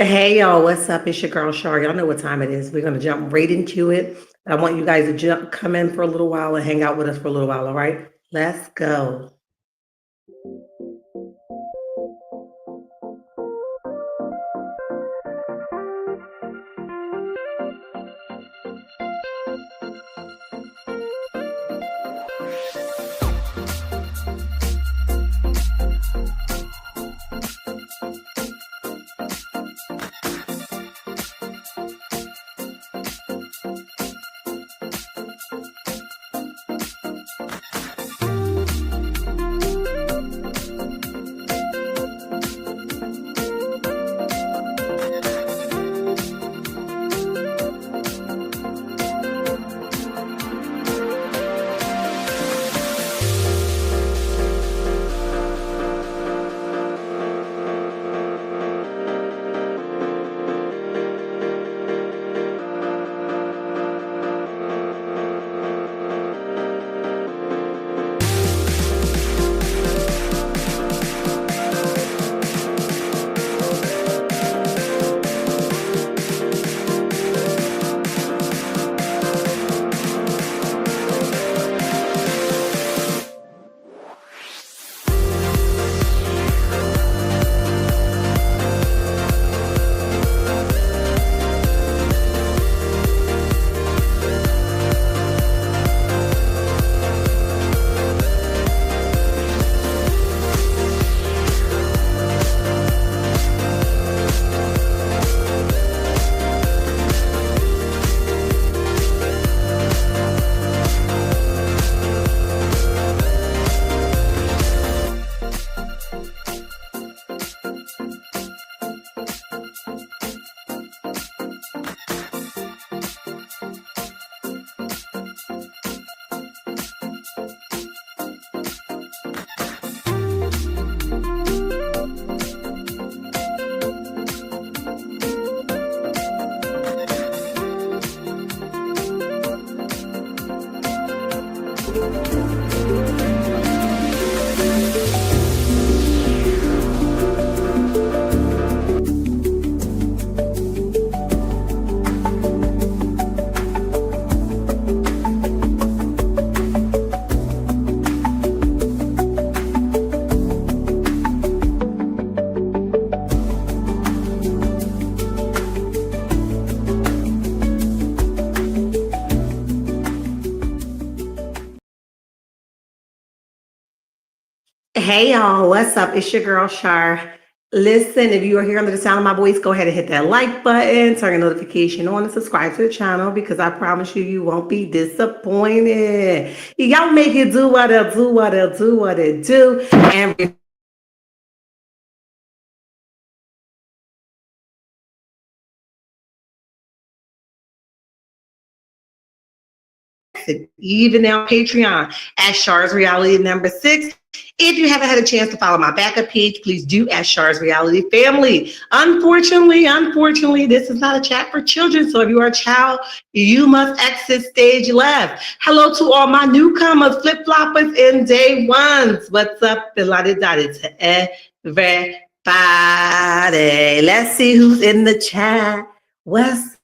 Hey y'all, what's up? It's your girl Shar. Y'all know what time it is. We're gonna jump right into it. I want you guys to come in for a little while and hang out with us for a little while. All right, let's go. Hey y'all, what's up? It's your girl Shar. Listen, if you are here under the sound of my voice, go ahead and hit that like button, turn your notification on, and subscribe to the channel because I promise you, you won't be disappointed. Y'all make it do what it do, what it do, what it do, and even now Patreon at Shar's Reality number 6. If you haven't had a chance to follow my backup page, please do at Shar's Reality Family. Unfortunately, this is not a chat for children. So if you are a child, you must exit stage left. Hello to all my newcomers, flip-floppers, and day ones. What's up, Biladi-dotty to everybody? Let's see who's in the chat. What's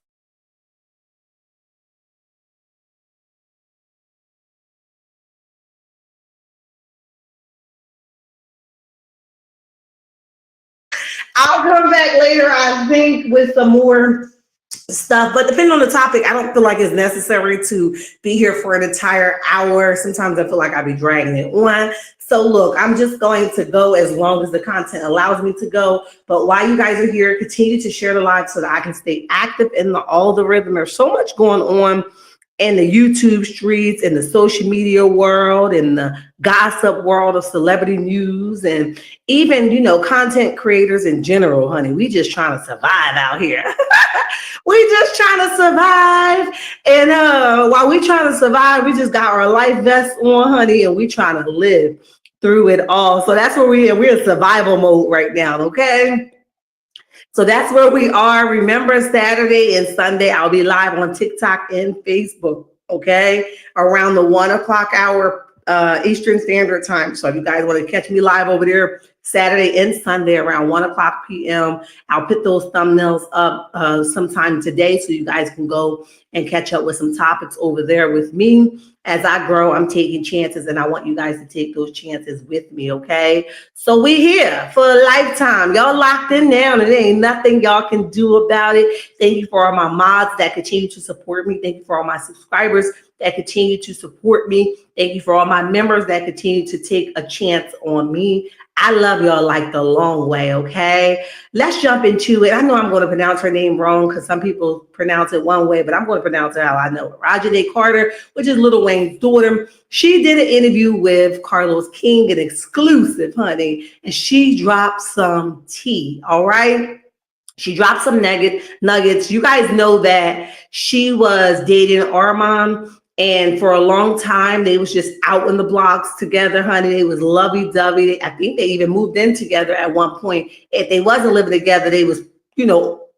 I'll come back later, I think, with some more stuff. But depending on the topic, I don't feel like it's necessary to be here for an entire hour. Sometimes I feel like I'll be dragging it on. So look, I'm just going to go as long as the content allows me to go. But while you guys are here, continue to share the live so that I can stay active in the algorithm. There's so much going on in the YouTube streets, in the social media world, in the gossip world of celebrity news, and even, content creators in general, honey. We just trying to survive out here. We just trying to survive. And while we trying to survive, we just got our life vest on, honey, and we trying to live through it all. So that's where we're in survival mode right now, okay? So that's where we are. Remember, Saturday and Sunday, I'll be live on TikTok and Facebook, okay? Around the 1 o'clock hour Eastern Standard Time. So if you guys want to catch me live over there, Saturday and Sunday around 1 o'clock p.m. I'll put those thumbnails up sometime today so you guys can go and catch up with some topics over there with me. As I grow, I'm taking chances, and I want you guys to take those chances with me, okay? So we here for a lifetime. Y'all locked in now, and there ain't nothing y'all can do about it. Thank you for all my mods that continue to support me. Thank you for all my subscribers that continue to support me. Thank you for all my members that continue to take a chance on me. I love y'all like the long way, okay? Let's jump into it. I know I'm going to pronounce her name wrong because some people pronounce it one way, but I'm going to pronounce it how I know it. Reginae Carter, which is Lil Wayne's daughter. She did an interview with Carlos King, an exclusive, honey, and she dropped some tea, all right? She dropped some nuggets. You guys know that she was dating Armon, and for a long time, they was just out in the blocks together, honey. They was lovey-dovey. I think they even moved in together at one point. If they wasn't living together, they was,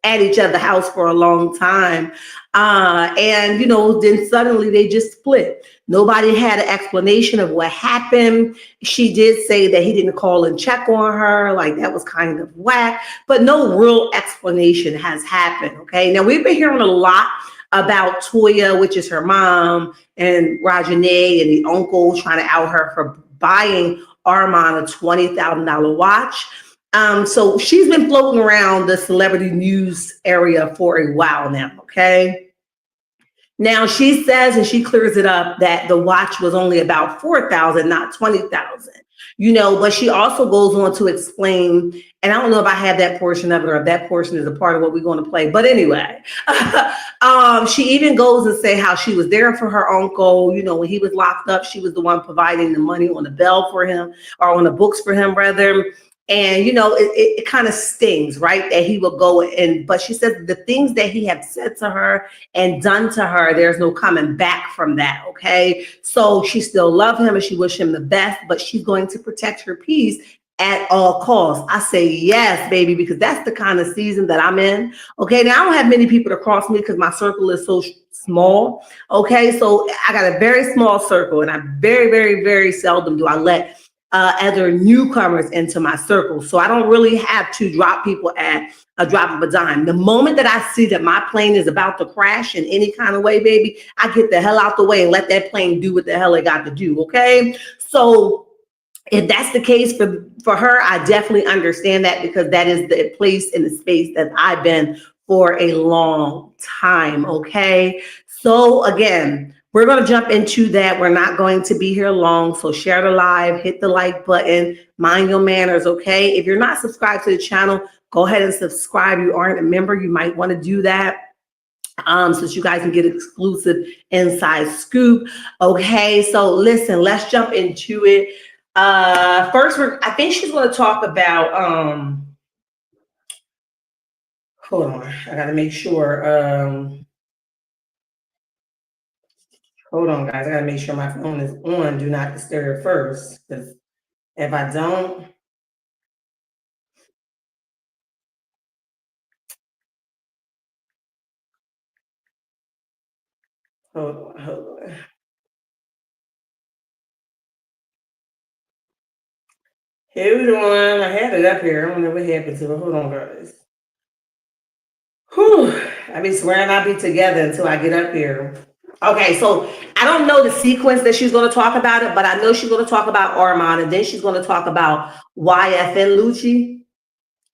at each other's house for a long time. And, then suddenly they just split. Nobody had an explanation of what happened. She did say that he didn't call and check on her. Like, that was kind of whack, but no real explanation has happened. Okay. Now, we've been hearing a lot about Toya, which is her mom, and Reginae and the uncle trying to out her for buying Armon a $20,000 watch. So she's been floating around the celebrity news area for a while now, okay? Now she says, and she clears it up, that the watch was only about $4,000, not $20,000. But she also goes on to explain, and I don't know if I have that portion of it or if that portion is a part of what we're going to play. But anyway, she even goes and say how she was there for her uncle. When he was locked up, she was the one providing the money on the bell for him, or on the books for him, rather. And, it kind of stings, right? That he will go but she says the things that he had said to her and done to her, there's no coming back from that, okay? So she still loves him and she wishes him the best, but she's going to protect her peace at all costs. I say yes, baby, because that's the kind of season that I'm in, okay? Now, I don't have many people to cross me because my circle is so small, okay? So I got a very small circle, and I very, very, very seldom do I let other newcomers into my circle. So I don't really have to drop people at a drop of a dime. The moment that I see that my plane is about to crash in any kind of way, baby, I get the hell out the way and let that plane do what the hell it got to do, okay? So if that's the case for her, I definitely understand that, because that is the place and the space that I've been for a long time, okay? So again, we're going to jump into that. We're not going to be here long. So share the live, hit the like button, mind your manners, okay? If you're not subscribed to the channel, go ahead and subscribe. You aren't a member, you might want to do that so that you guys can get exclusive inside scoop. Okay, so listen, let's jump into it. First, I think she's going to talk about, hold on, I got to make sure. Hold on, guys. I gotta make sure my phone is on do not disturb first, because if I don't, hold on. Hold on. I had it up here. I don't know what happened to it. Hold on, guys. Whew. I be swearing I'll be together until I get up here. Okay, so I don't know the sequence that she's going to talk about it, but I know she's going to talk about Armon, and then she's going to talk about YFN Lucci.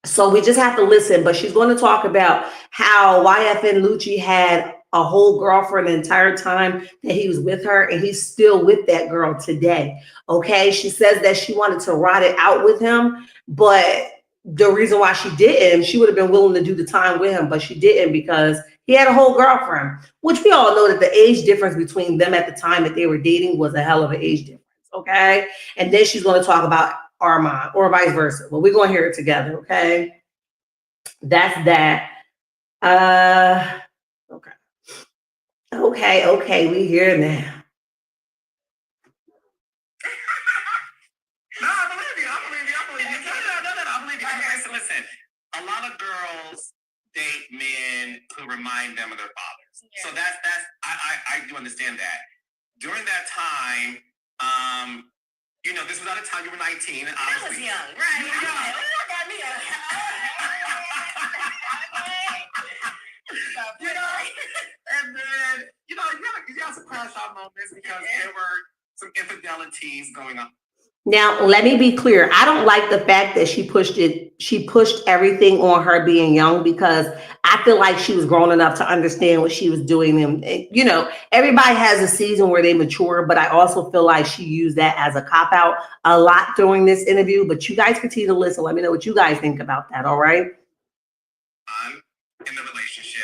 So we just have to listen, but she's going to talk about how YFN Lucci had a whole girlfriend the entire time that he was with her, and he's still with that girl today. Okay, she says that she wanted to ride it out with him, but the reason why she didn't, she would have been willing to do the time with him, but she didn't because he had a whole girlfriend, which we all know that the age difference between them at the time that they were dating was a hell of an age difference. Okay, and then she's going to talk about Armon, or vice versa. But we're going to hear it together, okay? That's that. Okay. Okay, we here now. No, I believe you. I believe you. Listen, a lot of girls date men who remind them of their fathers. Yeah. So that's I do understand that. During that time, You know, this was at a time you were 19. And I was young, right? I got me a. You know, and then, you know, you got some crash out moments because there were some infidelities going on. Now, let me be clear. I don't like the fact that she pushed everything on her being young, because I feel like she was grown enough to understand what she was doing. And, you know, everybody has a season where they mature, but I also feel like she used that as a cop out a lot during this interview. But you guys continue to listen. Let me know what you guys think about that. All right. In the relationship.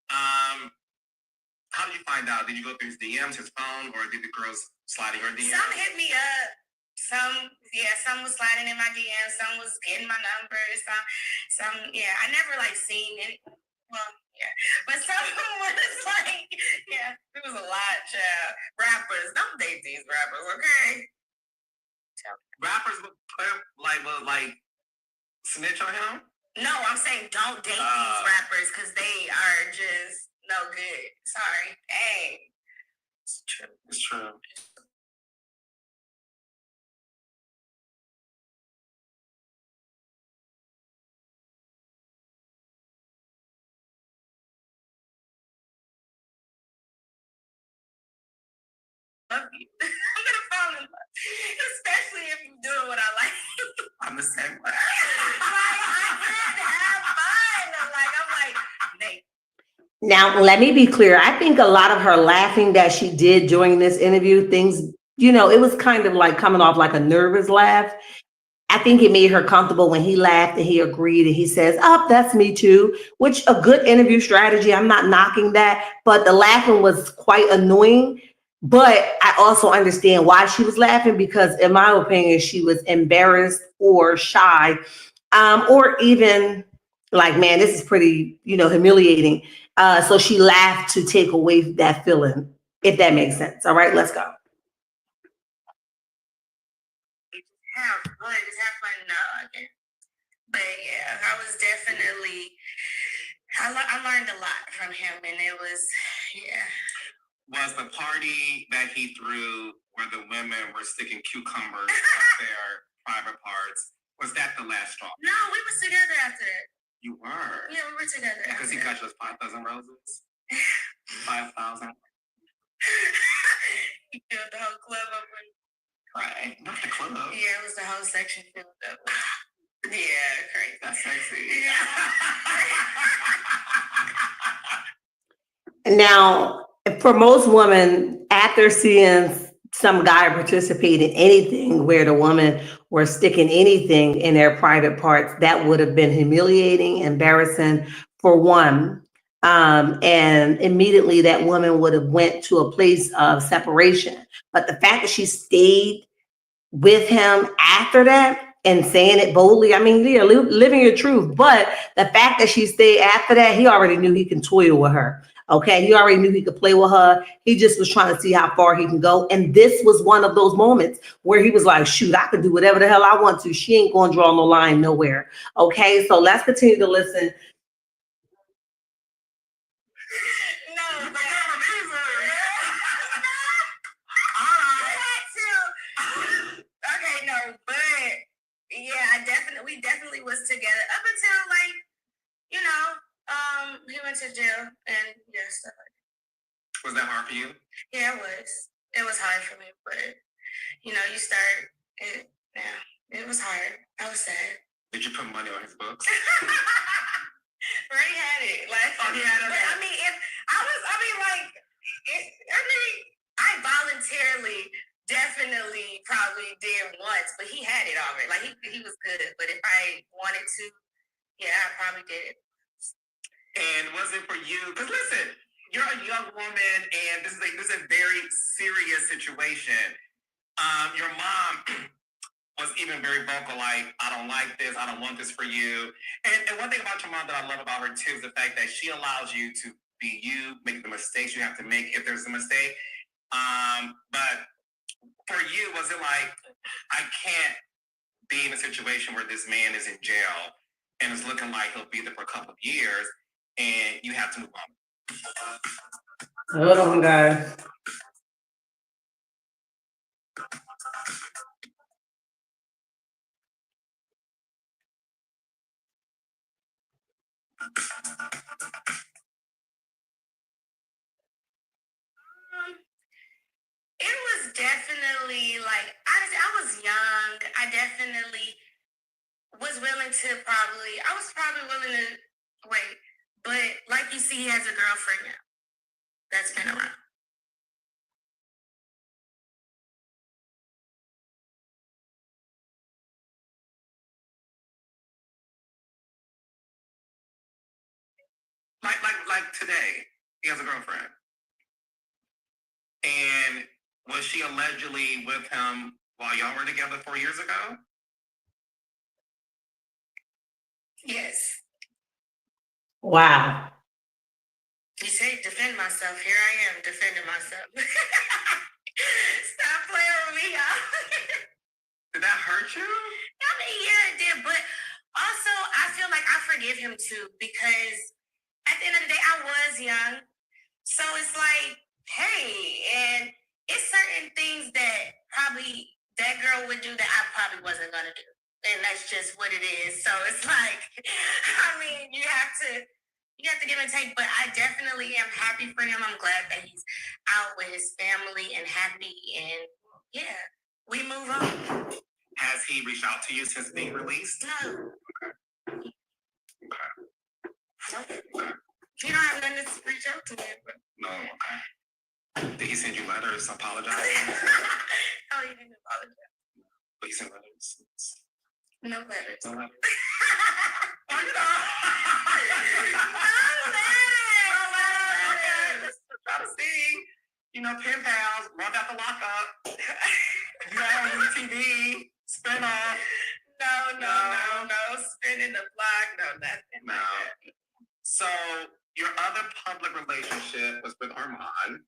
How did you find out? Did you go through his DMs, his phone, or did the girls slide in your DMs? Some hit me up. Some was sliding in my DMs. Some was getting my numbers. Some, I never like seen it. Well, but some was like, it was a lot, child. Rappers, don't date these rappers, okay? Rappers would like snitch on him? No, I'm saying don't date these rappers because they are just no good. Sorry. Dang. It's true. It's true. Love you. I'm gonna fall in love, especially if you're doing what I like. I'm the same way. I can't have fun. I'm like, Nate. Now, let me be clear. I think a lot of her laughing that she did during this interview, things, you know, it was kind of like coming off like a nervous laugh. I think it made her comfortable when he laughed and he agreed and he says, that's me too, which a good interview strategy. I'm not knocking that, but the laughing was quite annoying. But I also understand why she was laughing, because in my opinion, she was embarrassed or shy, or even like, man, this is pretty, humiliating. So she laughed to take away that feeling, if that makes sense. All right, let's go. Have fun, just have fun. No, I can't. But I was definitely, I learned a lot from him, and it was, Was the party that he threw where the women were sticking cucumbers up their private parts, was that the last straw? No, we was together after that. You were? Yeah, we were together. Because he got you 5,000 roses? 5,000? He filled the whole club up with Right. Not the club. Yeah, it was the whole section filled up. Yeah, crazy. That's sexy. Yeah. Now, for most women, after seeing some guy participate in anything where the woman were sticking anything in their private parts, that would have been humiliating, embarrassing for one. And immediately that woman would have went to a place of separation. But the fact that she stayed with him after that and saying it boldly, I mean, living your truth. But the fact that she stayed after that, he already knew he can toy with her. Okay, he already knew he could play with her. He just was trying to see how far he can go. And this was one of those moments where he was like, shoot, I can do whatever the hell I want to. She ain't going to draw no line nowhere. Okay, so let's continue to listen. No, but okay, no, but we definitely was together up until he went to jail and stuff like that. Was that hard for you? Yeah, it was. It was hard for me, but you start it. Yeah, it was hard. I was sad. Did you put money on his books? Ray had it. I voluntarily definitely probably did once, but he had it already. Like he was good. But if I wanted to, I probably did it. And was it for you? Because listen, you're a young woman, and this is a very serious situation. Your mom was even very vocal, like, I don't like this, I don't want this for you. And one thing about your mom that I love about her too is the fact that she allows you to be you, make the mistakes you have to make if there's a mistake. But for you, was it like, I can't be in a situation where this man is in jail and it's looking like he'll be there for a couple of years and you have to move on? Hold on, guys. It was definitely like, honestly, I was young. I definitely was willing to I was probably willing to wait. But like you see, he has a girlfriend now that's been around. Like today, he has a girlfriend. And was she allegedly with him while y'all were together 4 years ago? Yes. Wow. You say defend myself. Here I am defending myself. Stop playing with me, y'all. Did that hurt you? I mean, yeah, it did. But also, I feel like I forgive him too, because at the end of the day, I was young. So it's like, hey, and it's certain things that probably that girl would do that I probably wasn't going to do. And that's just what it is. So it's like, I mean, you have to give and take, but I definitely am happy for him. I'm glad that he's out with his family and happy. And yeah, we move on. Has he reached out to you since being released? No. Okay. You don't have nothing to reach out to me. But... No, okay. Did he send you letters apologizing? Oh, he didn't apologize. But he sent letters? No letters. No letters. No letters. Try to see, pen pals, love out the lockup. You have on TV, spin off. No, spinning the block, no, nothing. No. So your other public relationship was with Armon.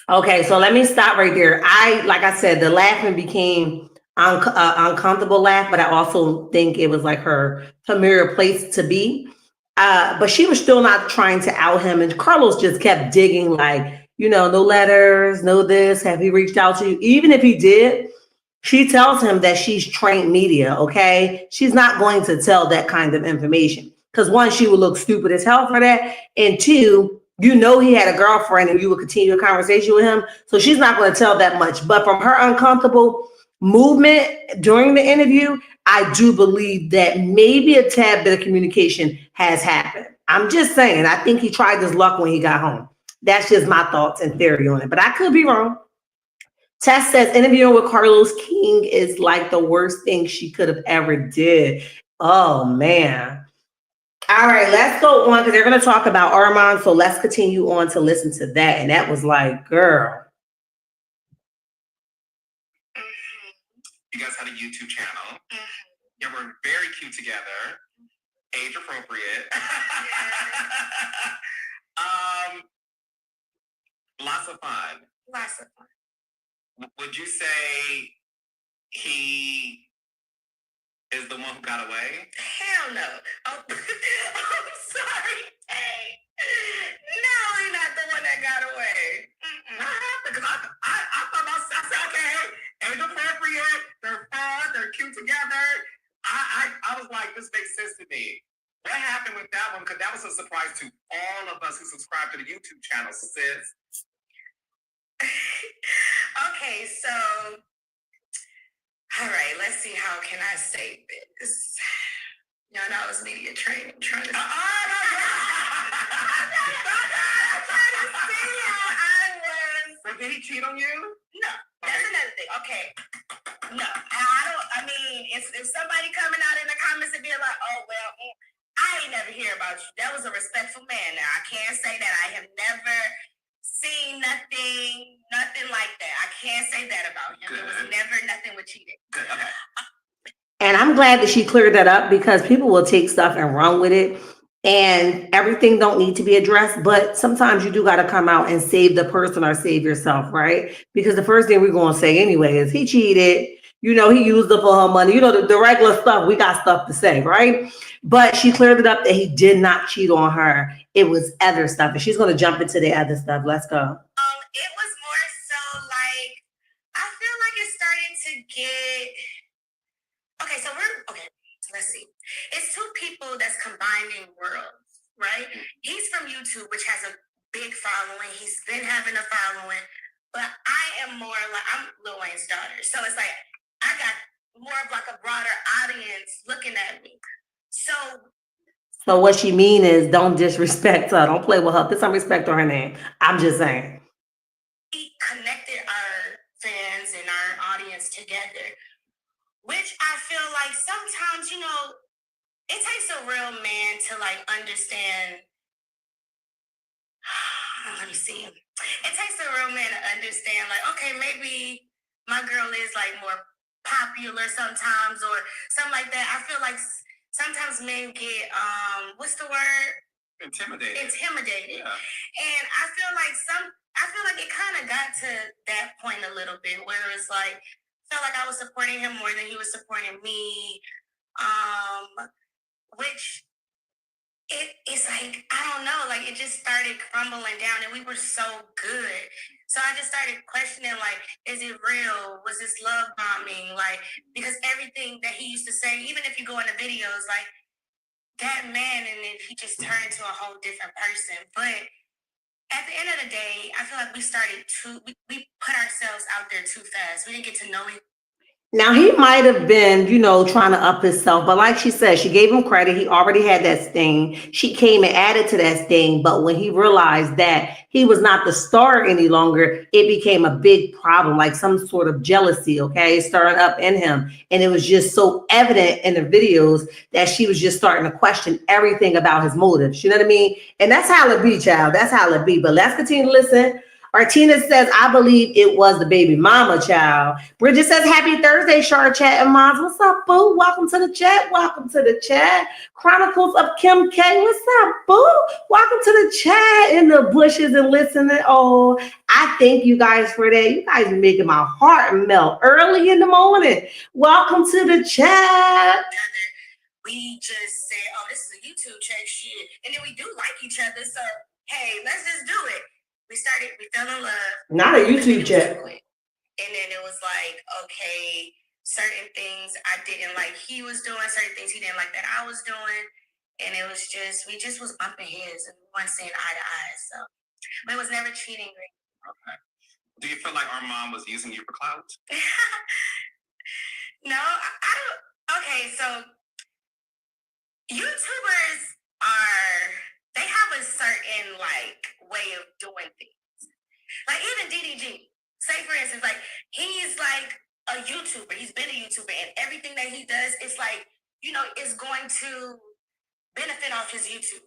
Okay, so let me stop right there. Like I said, the laughing became uncomfortable laugh, but I also think it was like her familiar place to be. But she was still not trying to out him, and Carlos just kept digging, like, no letters, no this. Have he reached out to you? Even if he did, she tells him that she's trained media. Okay, she's not going to tell that kind of information because one, she would look stupid as hell for that, and two, he had a girlfriend and you would continue a conversation with him. So she's not going to tell that much. But from her uncomfortable movement during the interview, I do believe that maybe a tad bit of communication has happened. I'm just saying, I think he tried his luck when he got home. That's just my thoughts and theory on it, but I could be wrong. Tess says interviewing with Carlos King is like the worst thing she could have ever did. Oh man. All right, let's go on because they're going to talk about Armon. So let's continue on to listen to that. And that was like, girl. You guys had a YouTube channel. You were very cute together. Age appropriate. Lots of fun. Lots of fun. Would you say he is the one who got away? Hell no. Oh, I'm sorry. Hey. No, he's not the one that got away. Because I thought I said, okay, age appropriate, they're fun, they're cute together. I was like, this makes sense to me. What happened with that one? Because that was a surprise to all of us who subscribe to the YouTube channel, sis. Okay, so, all right, let's see, how can I say this? Y'all know I was media training, trying to see how I was. But did he cheat on you? No, that's another thing. Okay, no, I mean, if somebody coming out in the comments and being like, oh, well, I ain't never hear about you. That was a respectful man. Now, I can't say that. I have never seen nothing like that. I can't say that about him. It was never nothing with cheating. Good, okay. And I'm glad that she cleared that up because people will take stuff and run with it. And everything don't need to be addressed. But sometimes you do got to come out and save the person or save yourself, right? Because the first thing we're going to say anyway is he cheated. He used up all her money. The regular stuff, we got stuff to say, right? But she cleared it up that he did not cheat on her. It was other stuff. And she's going to jump into the other stuff. Let's go. It was more so like, I feel like it started get. Okay, so let's see. It's two people that's combining worlds, right? He's from YouTube, which has a big following. He's been having a following, but I am more like, I'm Lil Wayne's daughter. So it's like, I got more of like a broader audience looking at me. So what she mean is don't disrespect her. Don't play with her. Put some respect on her name. I'm just saying. We connected our fans and our audience together, which I feel like sometimes, it takes a real man to like understand. Let me see. It takes a real man to understand, like, okay, maybe my girl is like more popular sometimes or something like that. I feel like sometimes men get what's the word? Intimidated. Yeah. And I feel like it kind of got to that point a little bit where it's like I felt like I was supporting him more than he was supporting me. Which it's like, I don't know, like it just started crumbling down and we were so good. So I just started questioning, like, is it real? Was this love bombing? Like, because everything that he used to say, even if you go into videos, like that man, and then he just turned into a whole different person. But at the end of the day, I feel like we put ourselves out there too fast. We didn't get to know each. Now he might have been, trying to up himself, but like she said, she gave him credit. He already had that sting. She came and added to that sting, but when he realized that he was not the star any longer, it became a big problem, like some sort of jealousy, okay, stirring up in him. And it was just so evident in the videos that she was just starting to question everything about his motives. You know what I mean? And that's how it be, child. That's how it be. But let's continue to listen. Artina says, I believe it was the baby mama, child. Bridget says, happy Thursday, Shar Chat and Moms. What's up, boo? Welcome to the chat. Welcome to the chat. Chronicles of Kim K. What's up, boo? Welcome to the chat in the bushes and listening. Oh, I thank you guys for that. You guys are making my heart melt early in the morning. Welcome to the chat. We just said, oh, this is a YouTube check shit. And then we do like each other. So, hey, let's just do it. We fell in love. Not a YouTube check. And then it was like, okay, certain things I didn't like he was doing, certain things he didn't like that I was doing. And it was just, we just was bumping heads and we weren't seeing eye to eye. So, but it was never cheating. Okay. Do you feel like Armon was using you for clout? No, I don't. Okay, so YouTubers they have a certain like way of doing things. Like even DDG, say for instance, like he's like a YouTuber. He's been a YouTuber, and everything that he does is like, is going to benefit off his YouTube.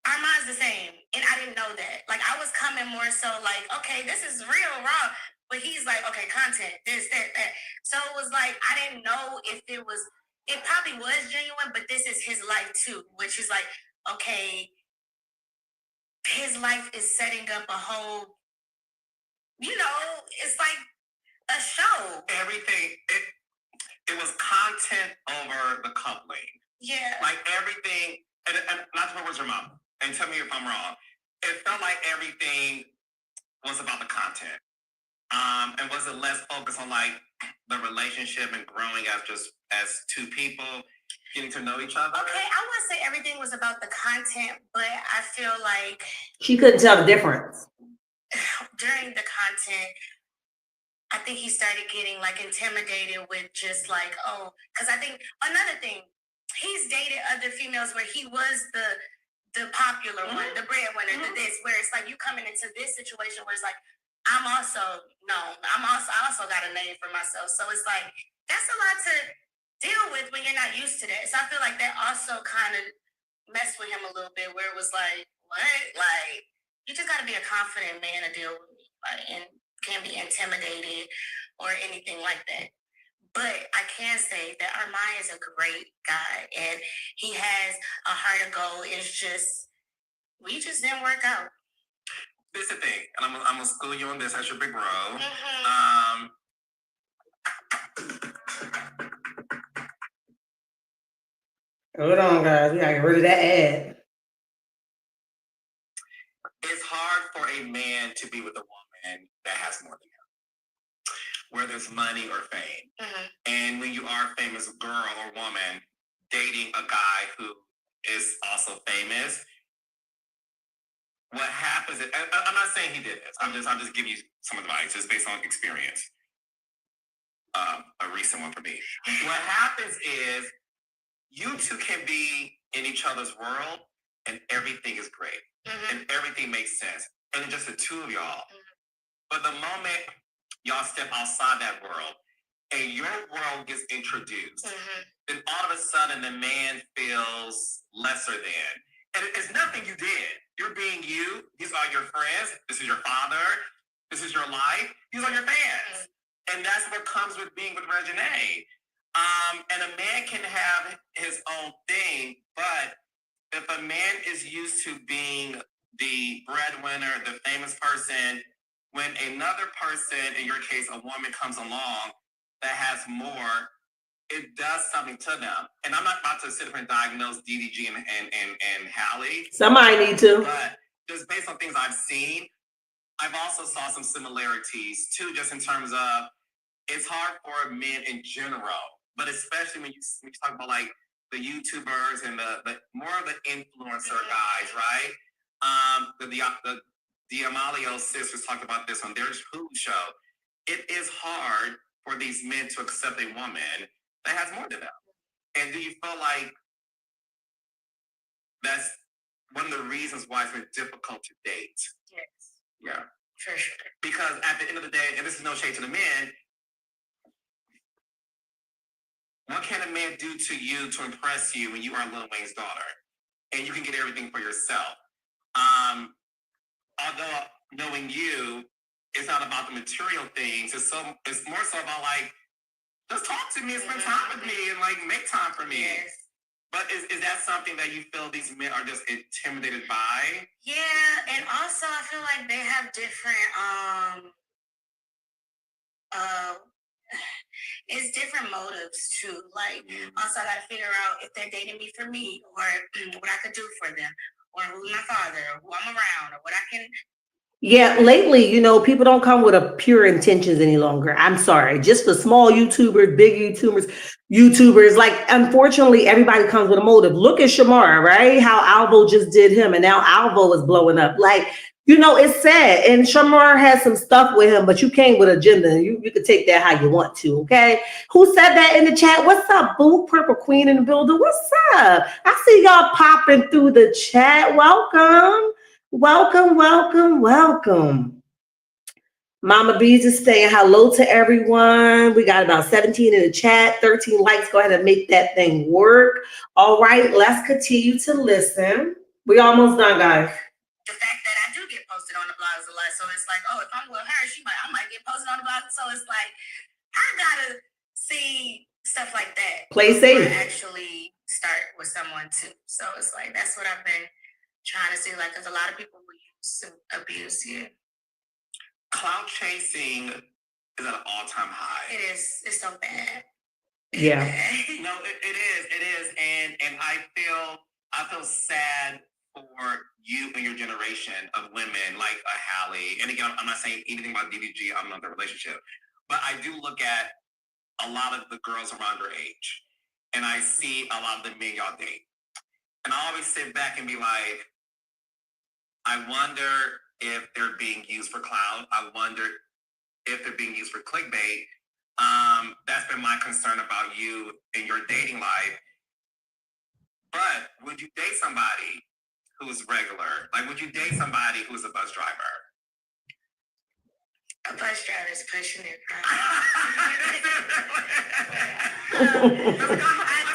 Armon's the same, and I didn't know that. Like I was coming more so like, okay, this is real raw, but he's like, okay, content, this, that. So it was like I didn't know if it probably was genuine, but this is his life too, which is like, okay, his life is setting up a whole, it's like a show. Everything, it was content over the coupling. Yeah. Like everything, and not to put words in your mouth, and tell me if I'm wrong. It felt like everything was about the content. And was it less focused on like the relationship and growing as two people getting to know each other? Okay, I wouldn't say everything was about the content, but I feel like she couldn't tell the difference. During the content, I think he started getting like intimidated with just like, oh, because I think another thing, he's dated other females where he was the popular one, the breadwinner, the this, where it's like you coming into this situation where it's like, I also got a name for myself. So it's like, that's a lot to deal with when you're not used to that. So I feel like that also kind of messed with him a little bit where it was like, what? Like, you just got to be a confident man to deal with me, like, and can't be intimidated or anything like that. But I can say that Armon is a great guy and he has a heart of gold. It's just, we just didn't work out. This is the thing, and I'm gonna school you on this as your big bro. Hold on, guys. We gotta get rid of that ad. It's hard for a man to be with a woman that has more than him. where there's money or fame. And when you are a famous girl or woman dating a guy who is also famous, what happens is, I'm not saying he did this. I'm just giving you some advice. It's based on experience. A recent one for me. What happens is you two can be in each other's world and everything is great. And everything makes sense. And it's just the two of y'all. But the moment y'all step outside that world and your world gets introduced, then all of a sudden the man feels lesser than. And it's nothing you did. You're being you. These are your friends. This is your father. This is your life. These are your fans. And that's what comes with being with Reginae. And a man can have his own thing, but if a man is used to being the breadwinner, the famous person, when another person, in your case, a woman, comes along that has more, it does something to them. And I'm not about to sit here and diagnose DDG and Hallie. Somebody need to. But just based on things I've seen, I've also saw some similarities too, just in terms of it's hard for men in general, but especially when you talk about like the YouTubers and the more of the influencer guys, right? The D'Amelio sisters talked about this on their Hulu show. It is hard for these men to accept a woman that has more than them. And do you feel like that's one of the reasons why it's been difficult to date? Yes. Yeah. For sure. Because at the end of the day, and this is no shade to the men, what can a man do to you to impress you when you are Lil Wayne's daughter? And you can get everything for yourself. Although knowing you, it's not about the material things. It's more so about like, just talk to me and spend time with me and like make time for me. Yes. But is that something that you feel these men are just intimidated by? Yeah, and also I feel like they have different it's different motives too. Like also I gotta figure out if they're dating me for me or what I could do for them or who's my father or who I'm around or what I can. Yeah, lately, people don't come with a pure intentions any longer. I'm sorry. Just for small YouTubers, big YouTubers, like, unfortunately, everybody comes with a motive. Look at Shamar, right? How Alvo just did him, and now Alvo is blowing up. Like, it's sad. And Shamar has some stuff with him, but you came with agenda. You could take that how you want to, okay? Who said that in the chat? What's up, Boo? Purple Queen in the building. What's up? I see y'all popping through the chat. Welcome. Welcome. Mama Bees is saying hello to everyone. We got about 17 in the chat, 13 likes. Go ahead and make that thing work. All right, let's continue to listen. We almost done, guys. The fact that I do get posted on the blogs a lot, so it's like, oh, if I'm with her, I might get posted on the blog. So it's like, I gotta see stuff like that. Play safe. I actually start with someone too. So it's like, that's what I've been trying to see, like, because a lot of people will use to abuse you. Clout chasing is at an all-time high. It is. It's so bad. Yeah. No, it is, and I feel sad for you and your generation of women like a Hallie. And again, I'm not saying anything about DDG. I'm not in the relationship, but I do look at a lot of the girls around your age, and I see a lot of the men y'all date, and I always sit back and be like, I wonder if they're being used for clout. I wonder if they're being used for clickbait. That's been my concern about you in your dating life. But would you date somebody who's regular? Like, would you date somebody who's a bus driver? A bus driver is pushing it. I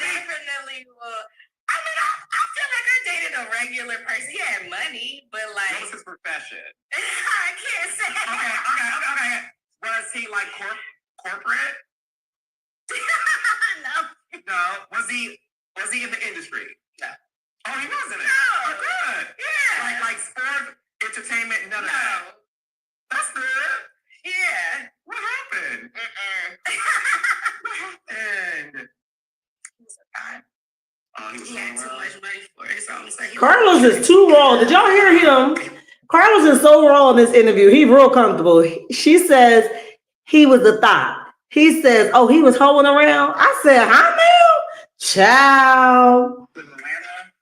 definitely will. I mean, I feel like I dated a regular person. He had money, but like, what was his profession? I can't say. Okay. Was he like corporate? No. Was he in the industry? No. Oh, he wasn't. No. Oh, good. Yeah. Like sport, entertainment, none of No. that. That's good. Yeah. What happened? What happened? He was a guy. Oh, He had too much money for it. So I'm saying Carlos is too raw. Did y'all hear him? Carlos is so raw in this interview. He's real comfortable. She says He was a thought. He says, oh, he was hoeing around. I said, huh, Mel? Child. Was Atlanta?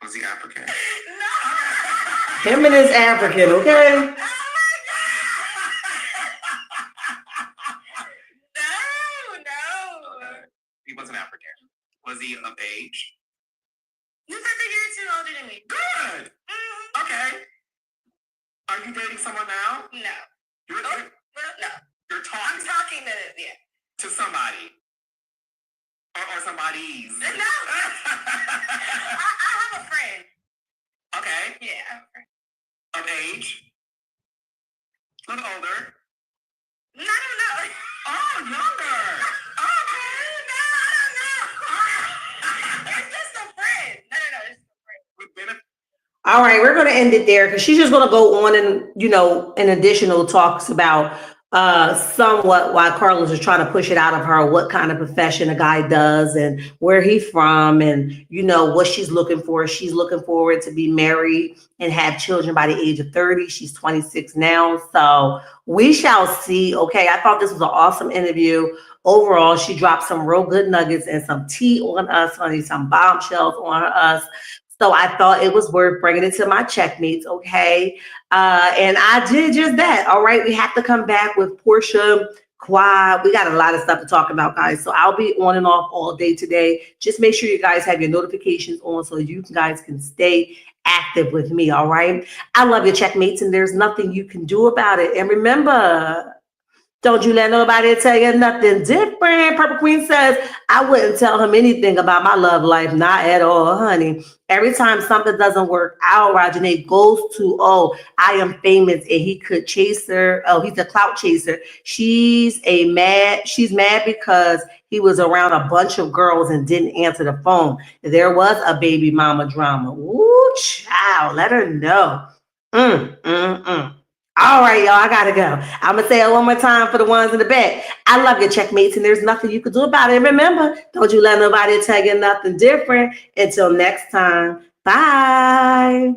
Was he African? No. Him and his African, okay? Oh my God. No. He wasn't African. Was he of age? You said that you're too older than me. Good. Mhm. Okay. Are you dating someone now? No. You're, No. you're I'm talking talking to somebody. Or somebody's. No. I have a friend. Okay. Yeah, I have a friend. Of age? A little older? No, I don't know. Oh, younger. Okay. No, I don't know. It's just a friend. No, it's just a friend. With benefits. All right, we're going to end it there because she's just going to go on and, in additional talks about somewhat why Carlos is trying to push it out of her, what kind of profession a guy does and where he's from and, what she's looking for. She's looking forward to be married and have children by the age of 30. She's 26 now. So we shall see. Okay, I thought this was an awesome interview. Overall, she dropped some real good nuggets and some tea on us, honey, some bombshells on us. So I thought it was worth bringing it to my checkmates, okay? And I did just that, all right? We have to come back with Portia, Quad. We got a lot of stuff to talk about, guys. So I'll be on and off all day today. Just make sure you guys have your notifications on so you guys can stay active with me, all right? I love your checkmates, and there's nothing you can do about it. And remember, don't you let nobody tell you nothing different. Purple Queen says, I wouldn't tell him anything about my love life. Not at all, honey. Every time something doesn't work out, Reginae goes to, oh, I am famous and he could chase her. Oh, he's a clout chaser. She's mad because he was around a bunch of girls and didn't answer the phone. There was a baby mama drama. Ooh, child, let her know. All right, y'all, I gotta go. I'm gonna say it one more time for the ones in the back. I love your checkmates, and there's nothing you can do about it. And remember, don't you let nobody tell you nothing different. Until next time, bye.